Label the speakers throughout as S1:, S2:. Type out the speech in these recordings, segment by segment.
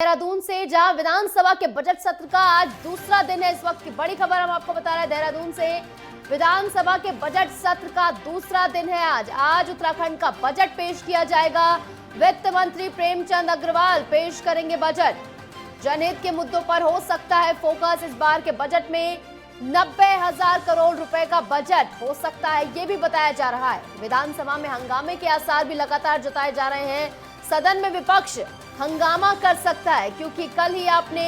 S1: देहरादून से, जहां विधानसभा के बजट सत्र का आज दूसरा दिन है। इस वक्त की बड़ी खबर हम आपको बता रहे हैं देहरादून से। विधानसभा के बजट सत्र का दूसरा दिन है आज उत्तराखंड का बजट पेश किया जाएगा। वित्त मंत्री प्रेमचंद अग्रवाल पेश करेंगे बजट। जनहित के मुद्दों पर हो सकता है फोकस। इस बार के बजट में 90,000 करोड़ रुपए का बजट हो सकता है, ये भी बताया जा रहा है। विधानसभा में हंगामे के आसार भी लगातार जताए जा रहे हैं। सदन में विपक्ष हंगामा कर सकता है, क्योंकि कल ही आपने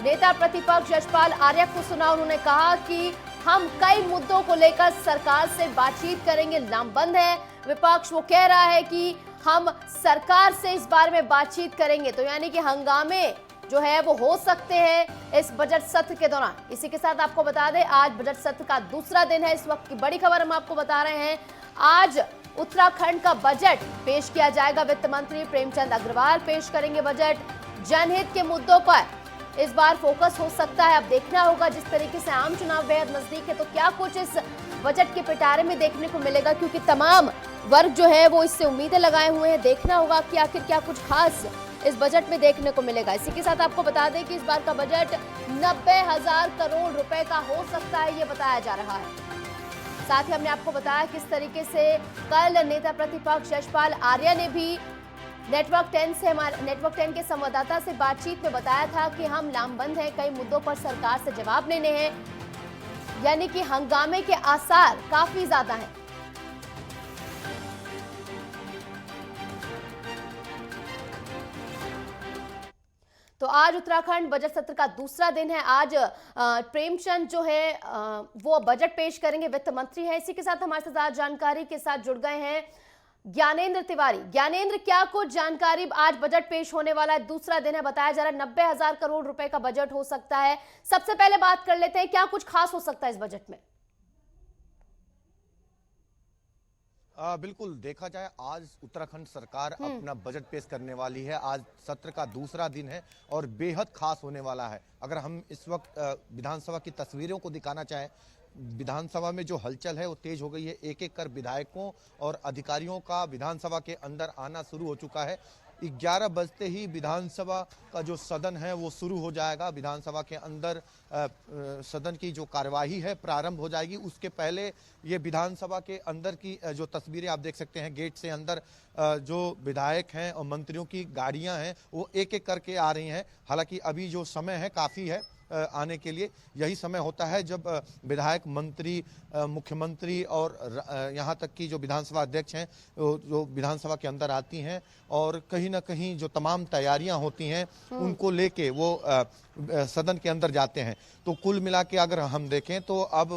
S1: नेता प्रतिपक्ष यशपाल आर्य को सुना। उन्होंने कहा कि हम कई मुद्दों को लेकर सरकार से बातचीत करेंगे। लामबंद है विपक्ष, वो कह रहा है कि हम सरकार से इस बारे में बातचीत करेंगे। तो यानी कि हंगामे जो है वो हो सकते हैं इस बजट सत्र के दौरान। इसी के साथ आपको बता दें, आज बजट सत्र का दूसरा दिन है। इस वक्त की बड़ी खबर हम आपको बता रहे हैं। आज उत्तराखंड का बजट पेश किया जाएगा। वित्त मंत्री प्रेमचंद अग्रवाल पेश करेंगे बजट। जनहित के मुद्दों पर इस बार फोकस हो सकता है। अब देखना होगा, जिस तरीके से आम चुनाव बेहद नजदीक है, तो क्या कुछ इस बजट के पिटारे में देखने को मिलेगा, क्योंकि तमाम वर्ग जो है वो इससे उम्मीदें लगाए हुए हैं। देखना होगा कि आखिर क्या कुछ खास इस बजट में देखने को मिलेगा। इसी के साथ आपको बता दें कि इस बार का बजट 90,000 करोड़ रुपए का हो सकता है, ये बताया जा रहा है। साथ ही हमने आपको बताया किस तरीके से कल नेता प्रतिपक्ष यशपाल आर्य ने भी नेटवर्क 10 के संवाददाता से बातचीत में बताया था कि हम लामबंद हैं, कई मुद्दों पर सरकार से जवाब लेने हैं। यानी कि हंगामे के आसार काफी ज्यादा हैं। तो आज उत्तराखंड बजट सत्र का दूसरा दिन है। आज प्रेमचंद जो है वो बजट पेश करेंगे। वित्त मंत्री हैं। इसी के साथ हमारे साथ जानकारी के साथ जुड़ गए हैं ज्ञानेंद्र तिवारी। ज्ञानेंद्र, क्या कुछ जानकारी? आज बजट पेश होने वाला है, दूसरा दिन है, बताया जा रहा है 90,000 करोड़ रुपए का बजट हो सकता है। सबसे पहले बात कर लेते हैं, क्या कुछ खास हो सकता है इस बजट में?
S2: बिल्कुल, देखा जाए आज उत्तराखंड सरकार अपना बजट पेश करने वाली है। आज सत्र का दूसरा दिन है और बेहद खास होने वाला है। अगर हम इस वक्त विधानसभा की तस्वीरों को दिखाना चाहें, विधानसभा में जो हलचल है वो तेज हो गई है। एक एक कर विधायकों और अधिकारियों का विधानसभा के अंदर आना शुरू हो चुका है। 11 बजते ही विधानसभा का जो सदन है वो शुरू हो जाएगा। विधानसभा के अंदर सदन की जो कार्यवाही है प्रारंभ हो जाएगी। उसके पहले ये विधानसभा के अंदर की जो तस्वीरें आप देख सकते हैं, गेट से अंदर जो विधायक हैं और मंत्रियों की गाड़ियां हैं वो एक एक करके आ रही हैं। हालांकि अभी जो समय है काफ़ी है आने के लिए। यही समय होता है जब विधायक, मंत्री, मुख्यमंत्री और यहाँ तक कि जो विधानसभा अध्यक्ष हैं जो विधानसभा के अंदर आती हैं और कहीं ना कहीं जो तमाम तैयारियां होती हैं उनको लेके वो सदन के अंदर जाते हैं। तो कुल मिला के अगर हम देखें तो अब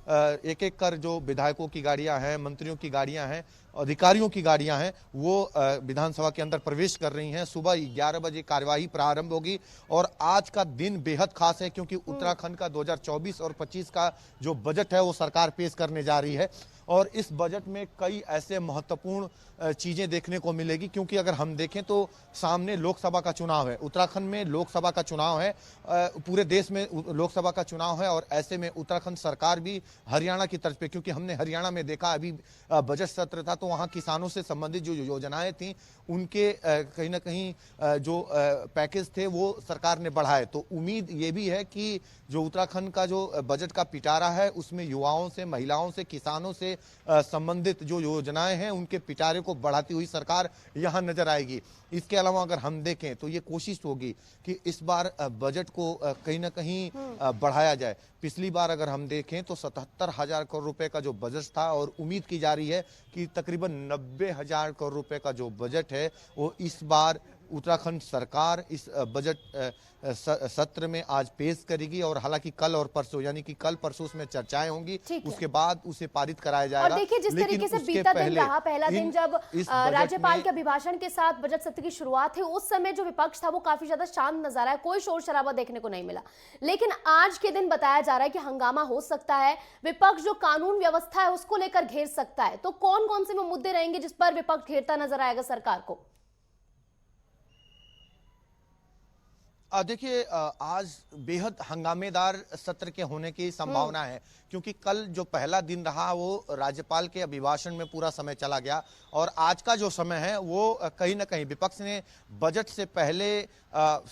S2: एक एक कर जो विधायकों की गाड़ियां हैं, मंत्रियों की गाड़ियां हैं, अधिकारियों की गाड़ियां हैं, वो विधानसभा के अंदर प्रवेश कर रही हैं। सुबह 11 बजे कार्यवाही प्रारंभ होगी और आज का दिन बेहद खास है, क्योंकि उत्तराखंड का 2024 और 25 का जो बजट है वो सरकार पेश करने जा रही है। और इस बजट में कई ऐसे महत्वपूर्ण चीज़ें देखने को मिलेगी, क्योंकि अगर हम देखें तो सामने लोकसभा का चुनाव है। उत्तराखंड में लोकसभा का चुनाव है, पूरे देश में लोकसभा का चुनाव है। और ऐसे में उत्तराखंड सरकार भी हरियाणा की तर्ज पे, क्योंकि हमने हरियाणा में देखा अभी बजट सत्र था तो वहाँ किसानों से संबंधित जो योजनाएं थी उनके कहीं ना कहीं जो पैकेज थे वो सरकार ने बढ़ाए। तो उम्मीद ये भी है कि जो उत्तराखंड का जो बजट का पिटारा है उसमें युवाओं से, महिलाओं से, किसानों से संबंधित जो योजनाएं हैं उनके पिटारे को बढ़ाती हुई सरकार यहां नजर आएगी। इसके अलावा अगर हम देखें तो ये कोशिश होगी कि इस बार बजट को कहीं ना कहीं बढ़ाया जाए। पिछली बार अगर हम देखें तो 77,000 करोड़ रुपए का जो बजट था और उम्मीद की जा रही है कि तकरीबन 90,000 करोड़ रुपए का जो बजट है वो इस बार उत्तराखंड सरकार इस बजट सत्र में आज पेश करेगी। और हालांकि कल और परसों, यानी कि कल परसों उसमें चर्चाएं होंगी, उसके बाद उसे पारित कराया जाएगा।
S1: और देखिए जिस तरीके से बीता दिन रहा, पहला दिन जब राज्यपाल के अभिभाषण के साथ बजट सत्र की शुरुआत हुई, उस समय जो विपक्ष था वो काफी ज्यादा शांत नजर आया, कोई शोर शराबा देखने को नहीं मिला। लेकिन आज के दिन बताया जा रहा है कि हंगामा हो सकता है। विपक्ष जो कानून व्यवस्था है उसको लेकर घेर सकता है। तो कौन कौन से वो मुद्दे रहेंगे जिस पर विपक्ष घेरता नजर आएगा सरकार को?
S2: देखिए, आज बेहद हंगामेदार सत्र के होने की संभावना है, क्योंकि कल जो पहला दिन रहा वो राज्यपाल के अभिभाषण में पूरा समय चला गया, और आज का जो समय है वो कहीं ना कहीं विपक्ष ने बजट से पहले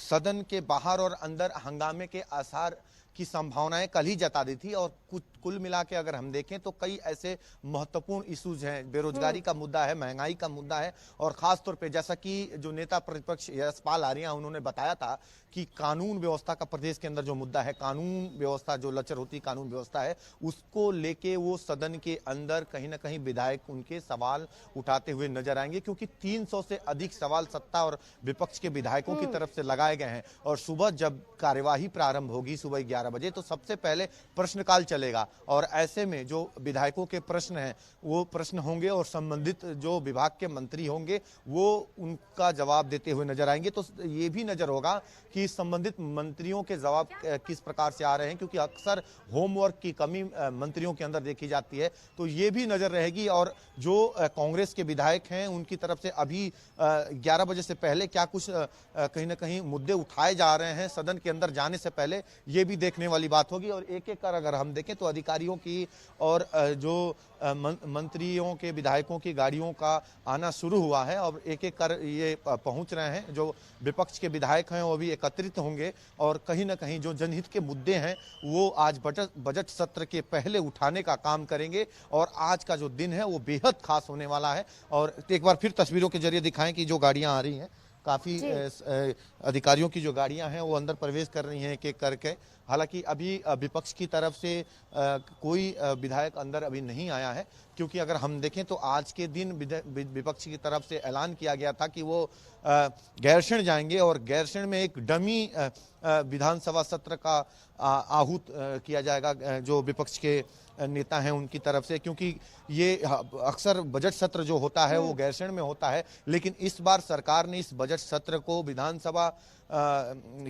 S2: सदन के बाहर और अंदर हंगामे के आसार की संभावनाएं कल ही जता दी थी। और कुल मिला के अगर हम देखें तो कई ऐसे महत्वपूर्ण इश्यूज हैं, बेरोजगारी का मुद्दा है, महंगाई का मुद्दा है, और खास तौर पे जैसा कि जो नेता प्रतिपक्ष यशपाल आर्या उन्होंने बताया था कि कानून व्यवस्था का प्रदेश के अंदर जो मुद्दा है, कानून व्यवस्था जो लचर होती कानून व्यवस्था है, उसको लेके वो सदन के अंदर कहीं ना कहीं विधायक उनके सवाल उठाते हुए नजर आएंगे, क्योंकि 300 से अधिक सवाल सत्ता और विपक्ष के विधायकों की तरफ से लगाए गए हैं। और सुबह जब कार्यवाही प्रारंभ होगी सुबह 11 बजे, तो सबसे पहले प्रश्नकाल चलेगा, और ऐसे में जो विधायकों के प्रश्न हैं वो प्रश्न होंगे, और संबंधित जो विभाग के मंत्री होंगे वो उनका जवाब देते हुए नजर आएंगे। तो ये भी नजर होगा कि संबंधित मंत्रियों के जवाब किस प्रकार से आ रहे हैं, क्योंकि अक्सर होमवर्क की कमी मंत्रियों के अंदर देखी जाती है, तो ये भी नजर रहेगी। और जो कांग्रेस के विधायक हैं उनकी तरफ से अभी 11 बजे से पहले क्या कुछ कहीं ना कहीं मुद्दे उठाए जा रहे हैं सदन के अंदर जाने से पहले, ये भी देखने वाली बात होगी। और एक एक कर अगर हम देखें तो अधिकारियों की और जो मंत्रियों के विधायकों की गाड़ियों का आना शुरू हुआ है, और एक एक कर ये पहुंच रहे हैं। जो विपक्ष के विधायक हैं वो भी एकत्रित होंगे, और कहीं ना कहीं जो जनहित के मुद्दे हैं वो आज बजट सत्र के पहले उठाने का काम करेंगे। और आज का जो दिन है वो बेहद खास होने वाला है। और एक बार फिर तस्वीरों के जरिए दिखाएं कि जो गाड़ियां आ रही हैं, काफी अधिकारियों की जो गाड़ियां हैं वो अंदर प्रवेश कर रही हैं एक एक करके। हालांकि अभी विपक्ष की तरफ से कोई विधायक अंदर अभी नहीं आया है, क्योंकि अगर हम देखें तो आज के दिन विपक्ष की तरफ से ऐलान किया गया था कि वो गैरसैंण जाएंगे, और गैरसैंण में एक डमी विधानसभा सत्र का आहूत किया जाएगा जो विपक्ष के नेता हैं उनकी तरफ से, क्योंकि ये अक्सर बजट सत्र जो होता है वो गैरसैंण में होता है। लेकिन इस बार सरकार ने इस बजट सत्र को विधानसभा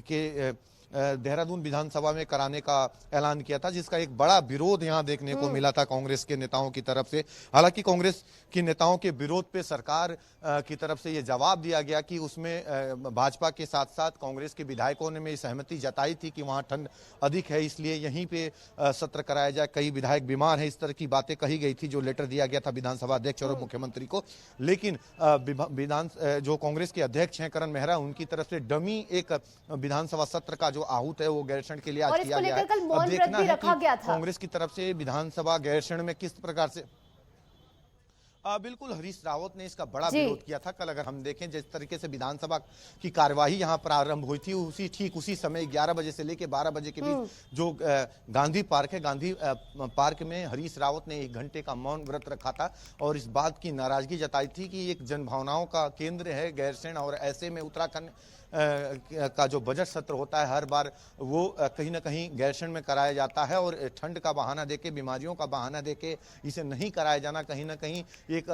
S2: के देहरादून विधानसभा में कराने का ऐलान किया था, जिसका एक बड़ा विरोध यहां देखने को मिला था कांग्रेस के नेताओं की तरफ से। हालांकि कांग्रेस के नेताओं के विरोध पे सरकार की तरफ से ये जवाब दिया गया कि उसमें भाजपा के साथ साथ कांग्रेस के विधायकों ने में सहमति जताई थी कि वहां ठंड अधिक है, इसलिए यहीं पे सत्र कराया जाए, कई विधायक बीमार हैं, इस तरह की बातें कही गई थी, जो लेटर दिया गया था विधानसभा अध्यक्ष और मुख्यमंत्री को। लेकिन जो कांग्रेस के अध्यक्ष हैं करण मेहरा, उनकी तरफ से डमी एक विधानसभा सत्र का जो आहूत है वो गैरसैंण के लिए आज किया गया है। अब देखना है कि कांग्रेस की तरफ से विधानसभा गैरसैंण में किस प्रकार से बिल्कुल हरीश रावत ने इसका बड़ा विरोध किया था। कल अगर हम देखें जिस तरीके से विधानसभा की कार्यवाही यहां प्रारंभ हुई थी, ठीक उसी समय 11 बजे से लेकर 12 बजे के बीच जो गांधी पार्क है, गांधी पार्क में हरीश रावत ने 1 घंटे का मौन व्रत रखा था, और इस बात की नाराजगी जताई थी कि एक जनभावनाओं का केंद्र है गैरसैंण, और ऐसे में उत्तराखंड का जो बजट सत्र होता है हर बार वो कहीं ना कहीं गैरसैंण में कराया जाता है, और ठंड का बहाना देके, बीमारियों का बहाना देके इसे नहीं कराया जाना कहीं ना कहीं एक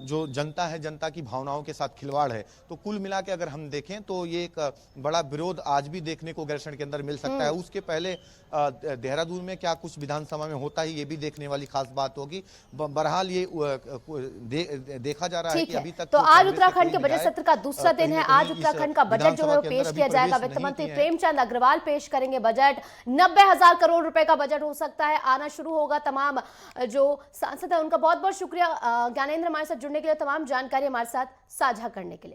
S2: जो जनता है, जनता की भावनाओं के साथ खिलवाड़ है। तो कुल मिला के अगर हम देखें तो ये एक बड़ा विरोध आज भी देखने को गैरसैंण के अंदर मिल सकता है। उसके पहले देहरादून में क्या कुछ विधानसभा में होता है ये भी देखने वाली खास बात होगी। बहरहाल ये देखा जा रहा है कि अभी तक
S1: तो आज उत्तराखंड के बजट सत्र का दूसरा दिन है। आज उत्तराखंड का बजट जो है वो पेश किया जाएगा। वित्त मंत्री प्रेमचंद अग्रवाल पेश करेंगे बजट। 90,000 करोड़ रुपए का बजट हो सकता है, आना शुरू होगा। तमाम जो सांसद है उनका बहुत बहुत शुक्रिया ज्ञानेंद्र हमारे साथ जुड़ने के लिए, तमाम जानकारी हमारे साथ साझा करने के लिए।